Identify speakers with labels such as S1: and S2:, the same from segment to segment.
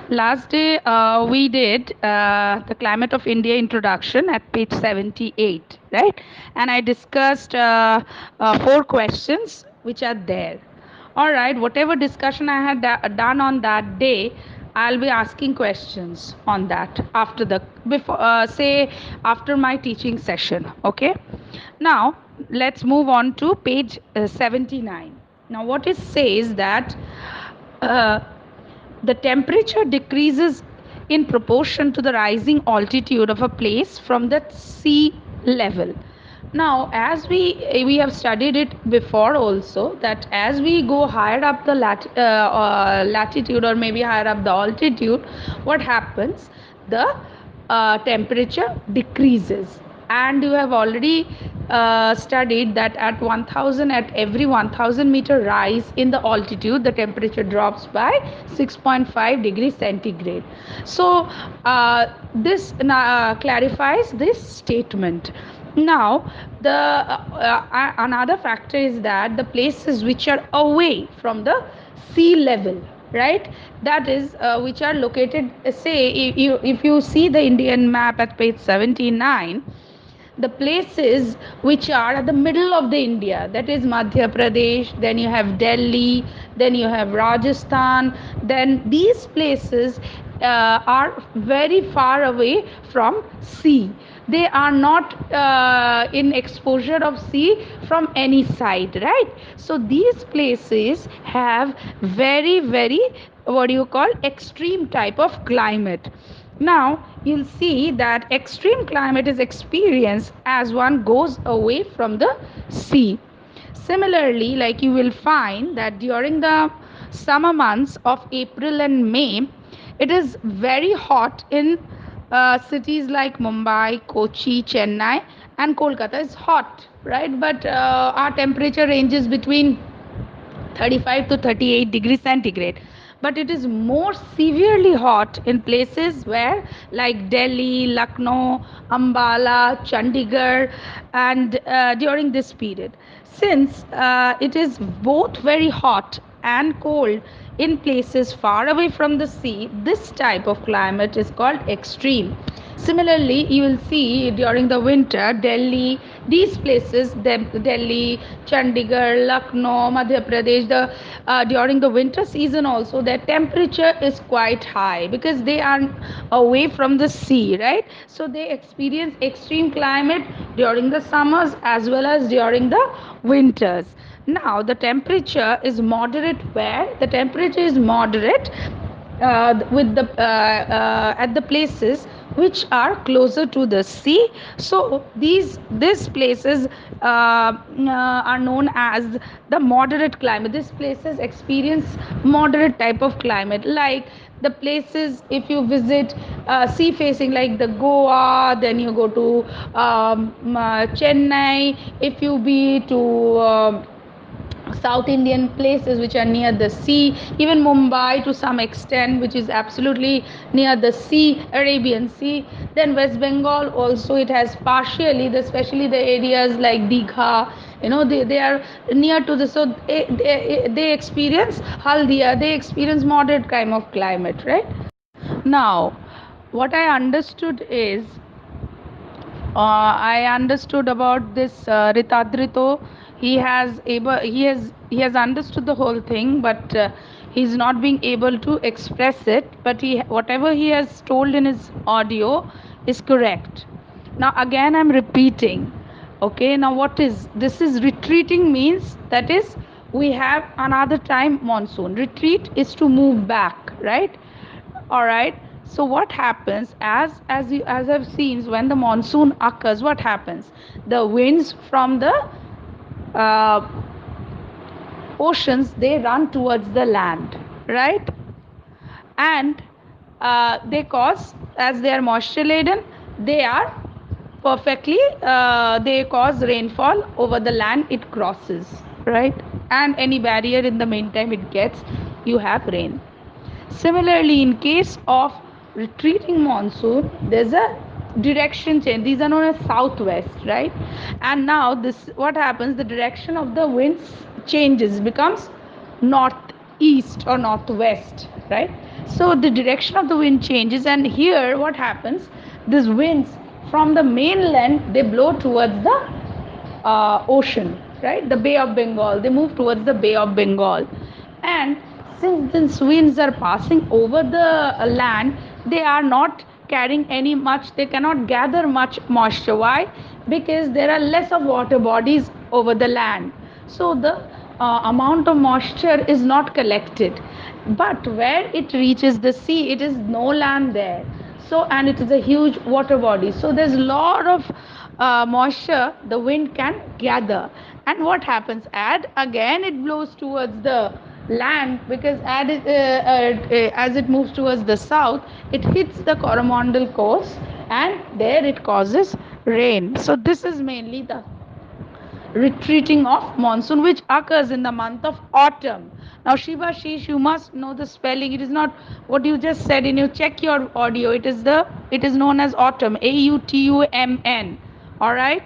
S1: Last day we did the Climate of India introduction at page 78, right? And I discussed four questions which are there. All right, whatever discussion I had done on that day, I'll be asking questions on that after the before say after my teaching session. Okay. Now let's move on to page 79. Now what it says that uh, the temperature decreases in proportion to the rising altitude of a place from the sea level. Now, as we have studied it before also, that as we go higher up the latitude or maybe higher up the altitude, what happens? The temperature decreases. And you have already studied that at 1000, at every 1000-meter rise in the altitude, the temperature drops by 6.5 degrees centigrade. So this clarifies this statement. Now the another factor is that the places which are away from the sea level, right, that is which are located, say if you see the Indian map at page 79, the places which are at the middle of the India, that is Madhya Pradesh, then you have Delhi, then you have Rajasthan, then these places are very far away from sea. They are not in exposure of sea from any side, right? So these places have very, very, what do you call, extreme type of climate. Now you'll see that extreme climate is experienced as one goes away from the sea. Similarly, like you will find that during the summer months of April and May, it is very hot in cities like Mumbai, Kochi, Chennai, and Kolkata is hot, right? But our temperature ranges between 35 to 38 degrees centigrade, but it is more severely hot in places where like Delhi, Lucknow, Ambala, Chandigarh, and during this period, since it is both very hot and cold in places far away from the sea, this type of climate is called extreme. Similarly, you will see during the winter, Delhi, these places, Delhi, Chandigarh, Lucknow, Madhya Pradesh, during the winter season also, their temperature is quite high because they are away from the sea, right? So they experience extreme climate during the summers as well as during the winters. Now, the temperature is moderate where? The temperature is moderate with the at the places which are closer to the sea. So these places are known as the moderate climate. These places experience moderate type of climate, like the places if you visit sea facing like the Goa, then you go to Chennai, if you be to South Indian places which are near the sea, even Mumbai to some extent, which is absolutely near the sea, Arabian Sea. Then West Bengal also it has partially, especially the areas like Digha, they are near to the, so they experience Haldia, they experience moderate kind of climate, right? Now, what I understood is I understood about this Ritadrito. He has understood the whole thing, but he's not being able to express it. But whatever he has told in his audio is correct. Now again, I'm repeating. Okay. Now what is this? Is retreating means that is we have another time monsoon. Retreat is to move back, right? All right. So what happens as I've seen when the monsoon occurs, what happens? The winds from the uh, oceans, they run towards the land, right? And they cause, as they are moisture laden, they are perfectly they cause rainfall over the land it crosses, right? And any barrier in the meantime it gets, you have rain. Similarly, in case of retreating monsoon, there's a direction change. These are known as southwest, right? And now this, what happens? The direction of the winds changes, becomes north, east or northwest, right? So the direction of the wind changes, and here what happens, these winds from the mainland, they blow towards the ocean, right? The Bay of Bengal, they move towards the Bay of Bengal. And since these winds are passing over the land, they are not carrying any much, they cannot gather much moisture. Why? Because there are less of water bodies over the land, so the amount of moisture is not collected. But where it reaches the sea, it is no land there, so, and it is a huge water body, so there's a lot of moisture the wind can gather. And what happens, and again it blows towards the land, because as it moves towards the south, it hits the Coromandel coast, and there it causes rain. So this is mainly the retreating of monsoon, which occurs in the month of autumn. Now, Shivashish, you must know the spelling. It is not what you just said. In you check your audio, it is known as autumn. AUTUMN. All right.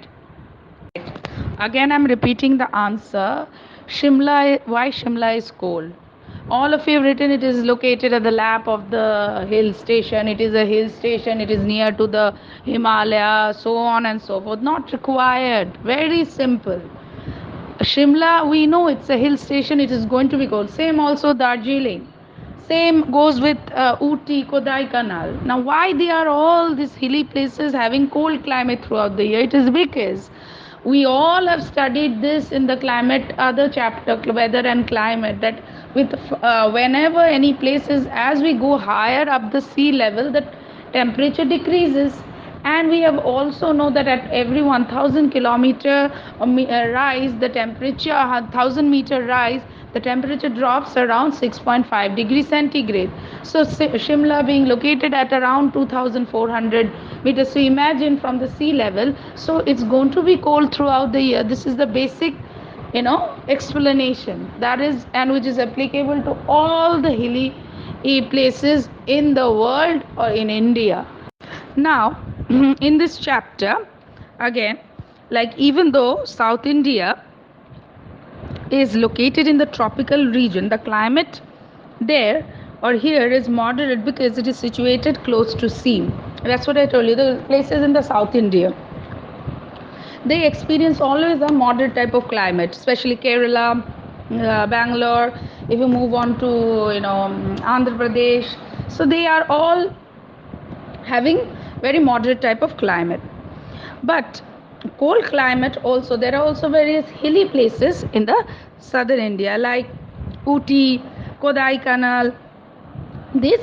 S1: Again, I'm repeating the answer. Shimla. Why Shimla is cold? All of you have written it is located at the lap of the hill station. It is a hill station. It is near to the Himalaya, so on and so forth. Not required. Very simple. Shimla, we know it's a hill station, it is going to be cold. Same also Darjeeling. Same goes with Ooty, Kodai Canal. Now, why they are all these hilly places having cold climate throughout the year? It is because we all have studied this in the climate, other chapter, weather and climate, that with whenever any places, as we go higher up the sea level, the temperature decreases. And we have also know that at every 1000 kilometer rise, the temperature 1000-meter rise, the temperature drops around 6.5 degrees centigrade. So Shimla being located at around 2400 meters, so imagine from the sea level, so it's going to be cold throughout the year. This is the basic explanation, that is, and which is applicable to all the hilly places in the world or in India. Now, in this chapter, again, like even though South India is located in the tropical region, the climate there or here is moderate because it is situated close to sea. That's what I told you. The places in the South India, they experience always a moderate type of climate, especially Kerala, Bangalore. If you move on to Andhra Pradesh, so they are all having very moderate type of climate. But cold climate also, there are also various hilly places in the southern India like Ooty, Kodai Canal. This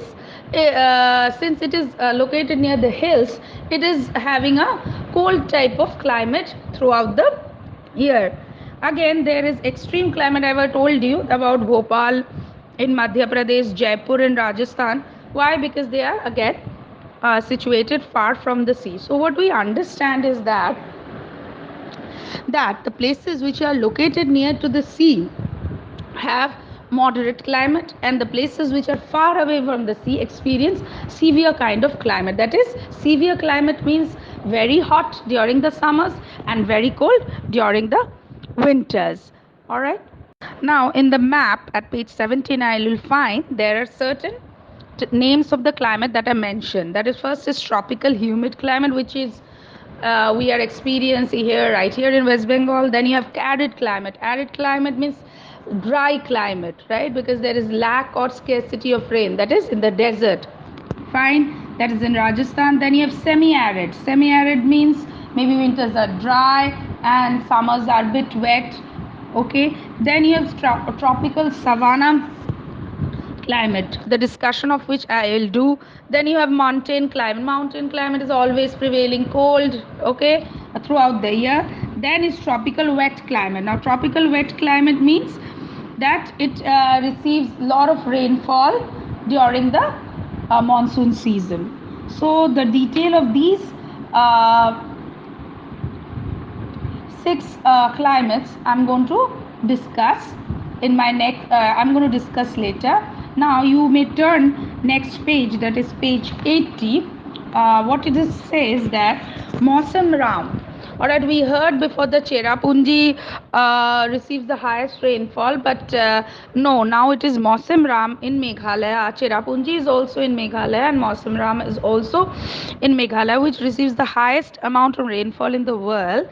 S1: since it is located near the hills, it is having a cold type of climate throughout the year. Again, there is extreme climate. I have told you about Bhopal in Madhya Pradesh, Jaipur in Rajasthan. Why? Because they are again situated far from the sea. So what we understand is that the places which are located near to the sea have moderate climate, and the places which are far away from the sea experience severe kind of climate. That is, severe climate means very hot during the summers and very cold during the winters. All right. Now, in the map at page 79, you'll find there are certain names of the climate that I mentioned. That is, first is tropical humid climate, which is we are experiencing here, right here in West Bengal. Then you have arid climate. Arid climate means dry climate, right? Because there is lack or scarcity of rain. That is in the desert. Fine. That is in Rajasthan. Then you have semi-arid. Semi-arid means maybe winters are dry and summers are a bit wet. Okay. Then you have tropical savanna climate, the discussion of which I will do. Then you have mountain climate. Mountain climate is always prevailing cold, okay, throughout the year. Then is tropical wet climate. Now, tropical wet climate means that it receives a lot of rainfall during the monsoon season. So the detail of these six climates I'm going to discuss in my next I'm going to discuss later. Now you may turn next page, that is page 80. What it is says that Mausam Ram. All right, we heard before the Cherrapunji receives the highest rainfall, but no, now it is Mausim Ram in Meghalaya. Cherrapunji is also in Meghalaya, and Mausim Ram is also in Meghalaya, which receives the highest amount of rainfall in the world.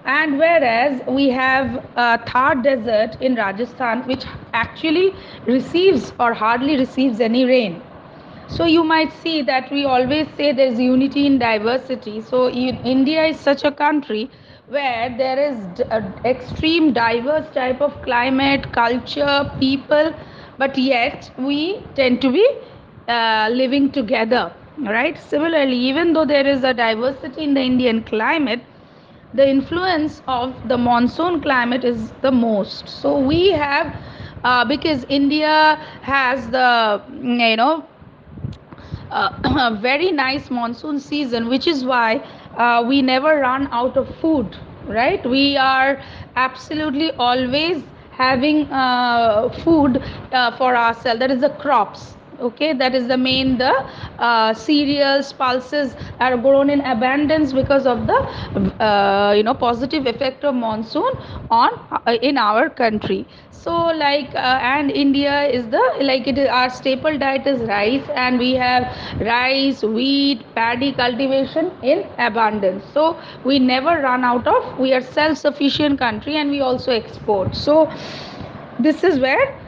S1: And whereas we have Thar Desert in Rajasthan, which actually receives or hardly receives any rain. So you might see that we always say there's unity in diversity. So India is such a country where there is extreme diverse type of climate, culture, people, but yet we tend to be living together, right? Similarly, even though there is a diversity in the Indian climate, the influence of the monsoon climate is the most. So we have because India has the a very nice monsoon season, which is why we never run out of food, right? We are absolutely always having food for ourselves. That is the crops. Okay, that is the main. The cereals, pulses are grown in abundance because of the positive effect of monsoon on in our country. So like and India is the like it is our staple diet is rice, and we have rice, wheat, paddy cultivation in abundance. So we never run out of. We are self sufficient country, and we also export. So this is where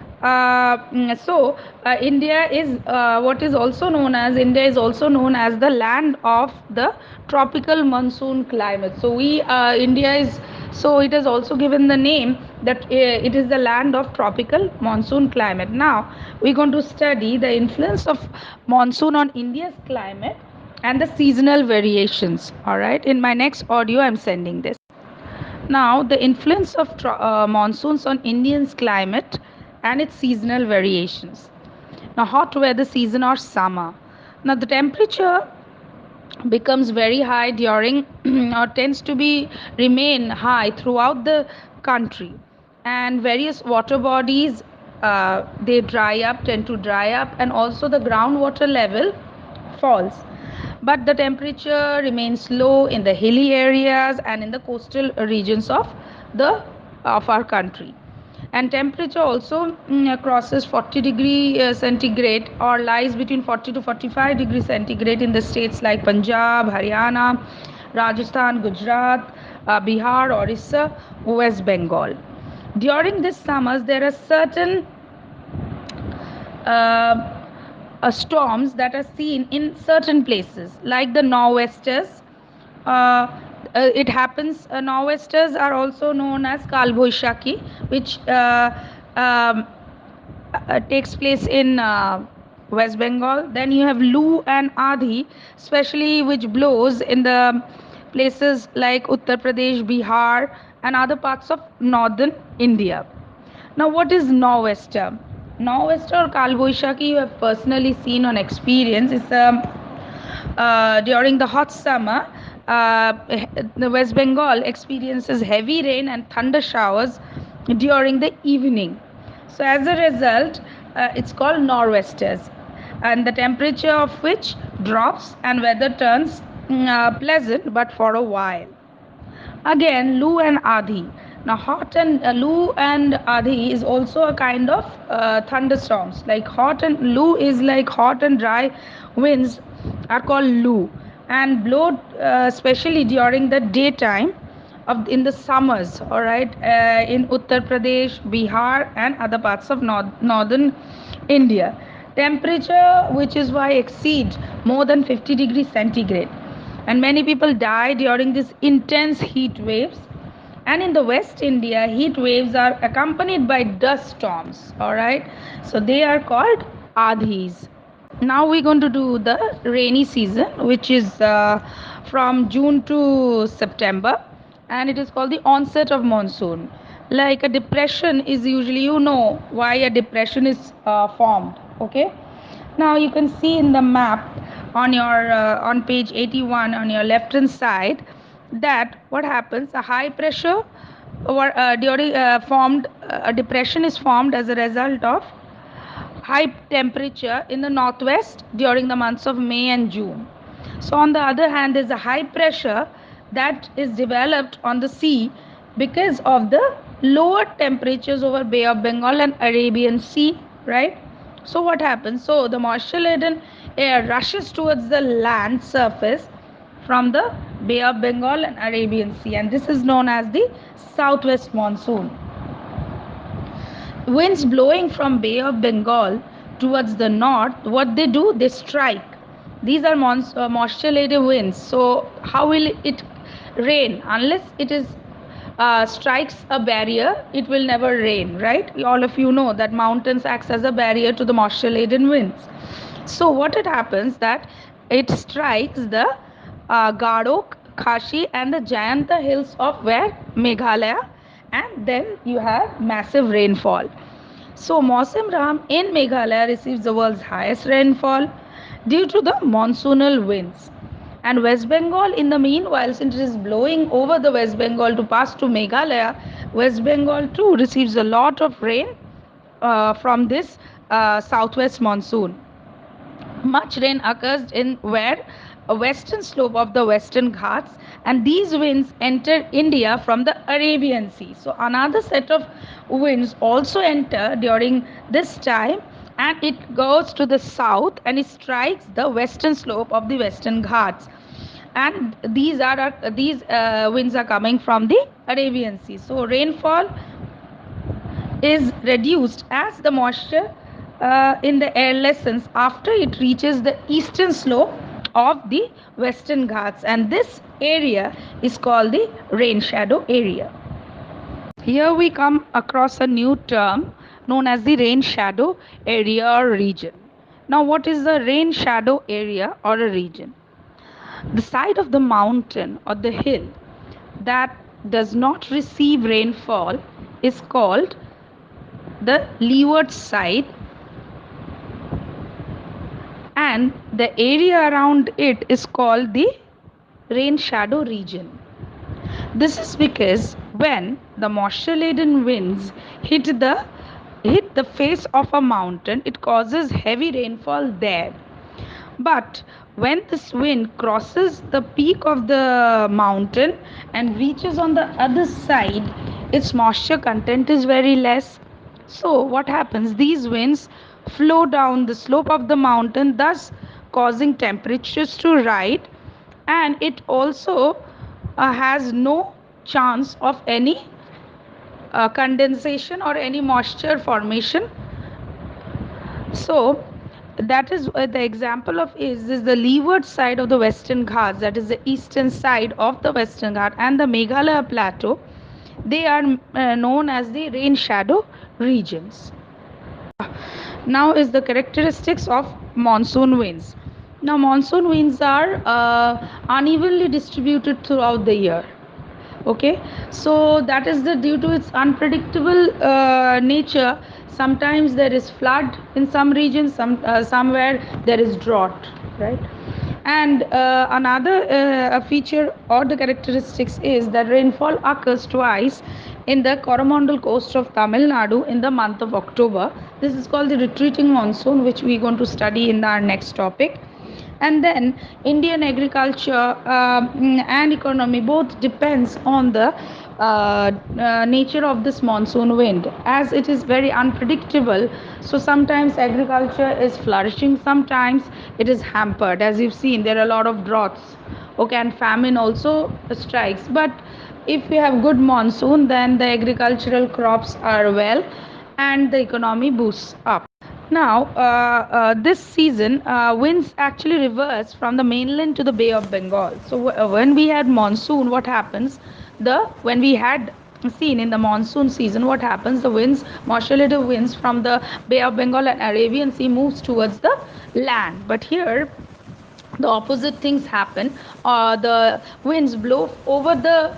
S1: India is what is also known as India is also known as the land of the tropical monsoon climate. So we India is so it is also given the name that it is the land of tropical monsoon climate. Now we're going to study the influence of monsoon on India's climate and the seasonal variations. All right, in my next audio I'm sending this. Now, the influence of monsoons on Indians' climate and its seasonal variations. Now, hot weather season or summer. Now, the temperature becomes very high during or tends to be remain high throughout the country, and various water bodies they dry up, tend to dry up, and also the groundwater level falls, but the temperature remains low in the hilly areas and in the coastal regions of our country. And temperature also crosses 40 degree centigrade or lies between 40 to 45 degree centigrade in the states like Punjab, Haryana, Rajasthan, Gujarat, Bihar, Orissa, West Bengal. During these summers there are certain uh, storms that are seen in certain places like the nor'westers. It happens nor'westers are also known as kalboishaki, which um, takes place in West Bengal. Then you have Lu and Adhi, especially which blows in the places like Uttar Pradesh, Bihar, and other parts of northern India. Now, what is nor'wester? Nor'wester or Kalboishaki you have personally seen on experience. It's during the hot summer, the West Bengal experiences heavy rain and thunder showers during the evening. So, as a result, it's called nor'westers, and the temperature of which drops and weather turns pleasant but for a while. Again, Lu and Adi. Now, hot and Lu and Adi is also a kind of thunderstorms. Like hot and Lu is like hot and dry winds are called Lu, and blow especially during the daytime of in the summers. All right, in Uttar Pradesh, Bihar, and other parts of northern India. Temperature, which is why exceed more than 50 degrees centigrade, and many people die during these intense heat waves. And in the West India, heat waves are accompanied by dust storms. All right, so they are called adhis. Now we're going to do the rainy season, which is from June to September, and it is called the onset of monsoon. Like a depression is usually, you know why a depression is formed. Okay, now you can see in the map on your on page 81 on your left hand side that what happens, a high pressure or during formed a depression is formed as a result of high temperature in the northwest during the months of May and June. So, on the other hand, there's a high pressure that is developed on the sea because of the lower temperatures over Bay of Bengal and Arabian Sea, right? So what happens? So the moisture laden air rushes towards the land surface from the Bay of Bengal and Arabian Sea, and this is known as the southwest monsoon. Winds blowing from Bay of Bengal towards the north, what they do, they strike. These are moisture laden winds. So how will it rain? Unless it is strikes a barrier, it will never rain, right? All of you know that mountains acts as a barrier to the moisture laden winds. So what it happens that it strikes the Garo, Khashi and the Jayanta hills of where Meghalaya, and then you have massive rainfall. So Mausim Ram in Meghalaya receives the world's highest rainfall due to the monsoonal winds. And West Bengal, in the meanwhile, since it is blowing over the West Bengal to pass to Meghalaya, West Bengal too receives a lot of rain from this southwest monsoon. Much rain occurs in where a western slope of the Western Ghats, and these winds enter India from the Arabian Sea. So another set of winds also enter during this time, and it goes to the south and it strikes the western slope of the Western Ghats, and these winds are coming from the Arabian Sea. So rainfall is reduced as the moisture in the air lessens after it reaches the eastern slope of the Western Ghats, and this area is called the rain shadow area. Here we come across a new term known as the rain shadow area or region. Now, what is the rain shadow area or a region? The side of the mountain or the hill that does not receive rainfall is called the leeward side, and the area around it is called the rain shadow region. This is because when the moisture laden winds hit the face of a mountain, it causes heavy rainfall there. But when this wind crosses the peak of the mountain and reaches on the other side, its moisture content is very less. So, what happens? These winds flow down the slope of the mountain, thus causing temperatures to rise, and it also has no chance of any condensation or any moisture formation. So that is the example of is the leeward side of the Western Ghats, that is the eastern side of the Western Ghat, and the Meghalaya plateau. They are known as the rain shadow regions. Now is the characteristics of monsoon winds. Now monsoon winds are unevenly distributed throughout the year. Okay, so that is the due to its unpredictable nature. Sometimes there is flood in some regions, somewhere there is drought, right? And another feature or the characteristics is that rainfall occurs twice in the Coromandel coast of Tamil Nadu in the month of October. This is called the retreating monsoon, which we are going to study in our next topic. And then Indian agriculture and economy both depends on the nature of this monsoon wind, as it is very unpredictable. So sometimes agriculture is flourishing, sometimes it is hampered. As you've seen, there are a lot of droughts, okay, and famine also strikes. But if we have good monsoon, then the agricultural crops are well and the economy boosts up. Now, this season, winds actually reverse from the mainland to the Bay of Bengal. So, when we had monsoon, what happens? When we had seen in the monsoon season, what happens? The winds, modulated winds from the Bay of Bengal and Arabian Sea moves towards the land. But here, the opposite things happen. The winds blow over the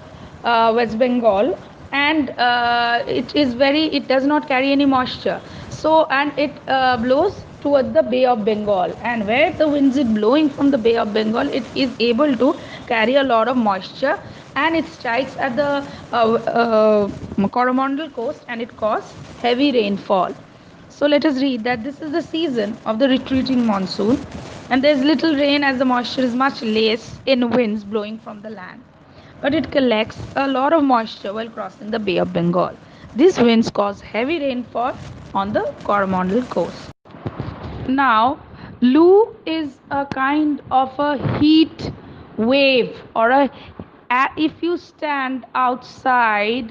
S1: West Bengal, and it does not carry any moisture. So, and it blows towards the Bay of Bengal, and where the winds is blowing from the Bay of Bengal, it is able to carry a lot of moisture, and it strikes at the Coromandel coast, and it causes heavy rainfall. So let us read that this is the season of the retreating monsoon, and there is little rain as the moisture is much less in winds blowing from the land. but it collects a lot of moisture while crossing the Bay of Bengal. These winds cause heavy rainfall on the Coromandel coast. Now, Lu is a kind of a heat wave, or if you stand outside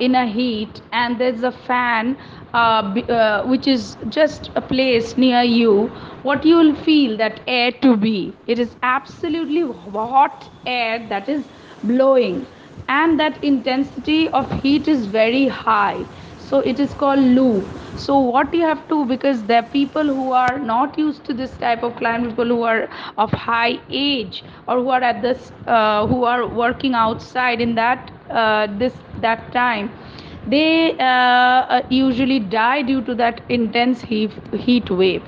S1: in a heat and there's a fan which is just a place near you, what you will feel that air to be. It is absolutely hot air that is blowing, and that intensity of heat is very high, so it is called Lu. So what you have to, because there are people who are not used to this type of climate, people who are of high age, or who are at this who are working outside in that time, they usually die due to that intense heat wave.